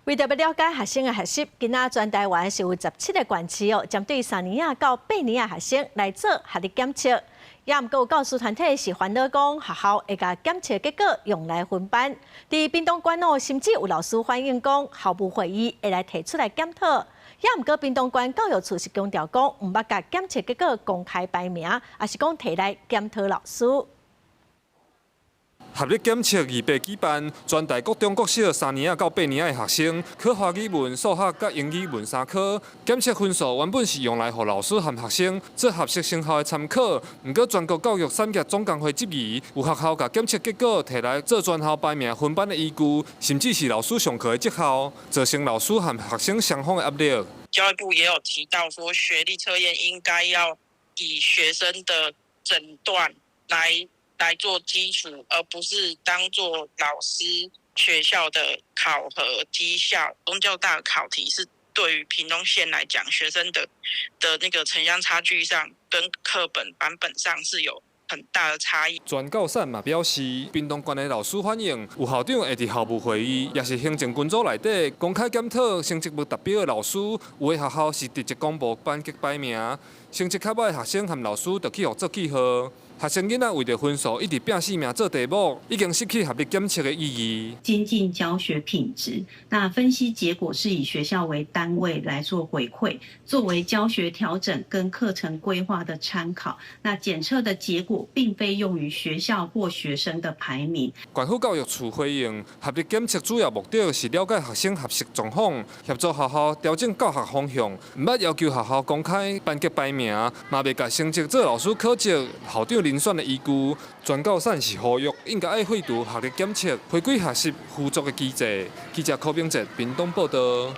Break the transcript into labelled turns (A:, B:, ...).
A: 為着要了解學生的學習，今仔全台灣是有17個縣市針對3年仔到8年仔學生來做學歷檢測。也毋過有教師團體是煩惱講，學校會把檢測結果用來分班。佇屏東縣甚至有老師反映講，校務會議會來提出來檢討。也毋過屏東縣教育處是強調講，毋捌甲檢測結果公開排名，也是講提來檢討老師。
B: 學歷檢測28舉辦，全台各中國小3年到8年的學生，考華語文、數學甲英語文3科。檢測分數原本是用來讓老師和學生做合適成效的參考，毋過全國教育產業總工會質疑，有學校甲檢測結果摕來做全校排名分班的依據，甚至是老師上課的績效，造成老師和學生雙方的壓力。
C: 教育部也有提到說，學歷測驗應該要以學生的診斷來做基礎，而不是當做老師學校的考核績效。中教大的考題是對於屏東縣來講，學生的那個城鄉差距上跟課本版本上是有很大的差異。
B: 全教產嘛表示，屏東縣的老師反映，有校長會佇校務會議，也是行政群組內底公開檢討成績無達標的老師，有的學校是直接公布班級排名，成績較歹的學生和老師就去互做記號。學生囡仔為着分數，一直拼性命做題目，已經失去學歷檢測的意義。
D: 精進教學品質，那分析結果是以學校為單位來做回饋，作為教學調整跟課程規劃的參考。那檢測的結果並非用於學校或學生的排名。
B: 縣府教育處回應，學歷檢測主要目的是了解學生學習狀況，協助學校調整教學方向，唔捌要求學校公開班級排名，嘛袂甲成績做老師考績、校長遴選的依據。全教產是呼籲應該要廢除學歷檢測，回歸學習輔助的機制。記者柯秉哲，屏東報道。